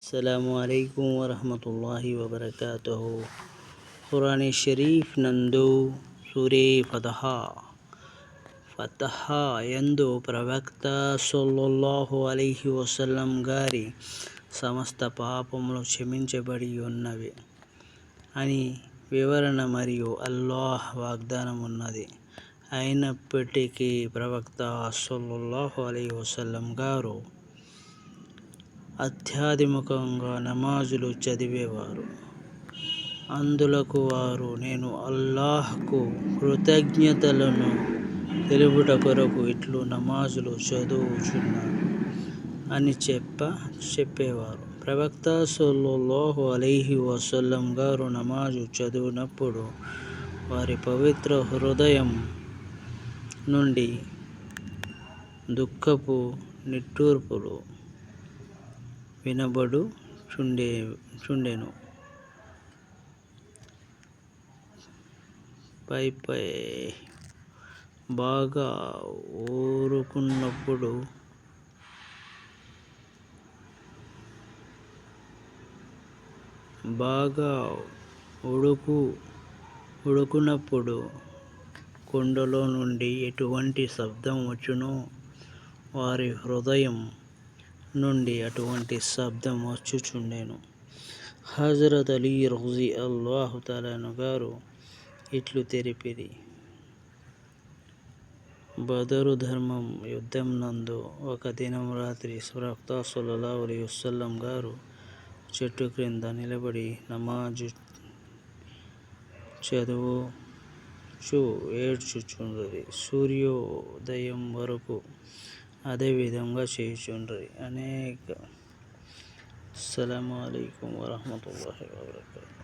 అస్సలాముఅలైకుం వరహ్మతుల్లాహి వబరకాతుహు. ఖురాన్ షరీఫ్ నందు సూరే ఫతహ్ యందు ప్రవక్త సల్లల్లాహు అలైహి వసల్లం గారి సమస్త పాపములు క్షమించబడి ఉన్నవి అని వివరణ మరియు అల్లాహ్ వాగ్దానం ఉన్నది. అయినప్పటికీ ప్రవక్త సల్లల్లాహు అలైహి వసల్లం గారు అత్యధికంగా నమాజులు చదివేవారు. అందులకు వారు, నేను అల్లాహ్కు కృతజ్ఞతలను తెలుపుట కొరకు ఇట్లు నమాజులు చదువుచున్నాను అని చెప్పేవారు. ప్రవక్త సల్లల్లాహు అలైహి వసల్లం గారు నమాజు చదివినప్పుడు వారి పవిత్ర హృదయం నుండి దుఃఖపు నిట్టూర్పులు వినబడుచుండెను. పైపై బాగా ఉడుకునప్పుడు కొండలో నుండి ఎటువంటి శబ్దం వచ్చునో వారి హృదయం నుండి అటువంటి శబ్దం వచ్చుచుండెను. హజరత్ అలీ రజియల్లాహు తఆలా అన్హు గారు ఇట్లు తెలిపిరి: బదరు యుద్ధం నందు ఒక దినం రాత్రి ప్రవక్త సల్లల్లాహు అలైహి వసల్లం గారు చెట్టు క్రింద నిలబడి నమాజు చదువుచూ ఏడ్చుచుండిరి. సూర్యోదయం వరకు అదే విధంగా చేయుచుండిరి. అస్సలాము అలైకుం వరహ్మతుల్లాహి వబరకాతుహు.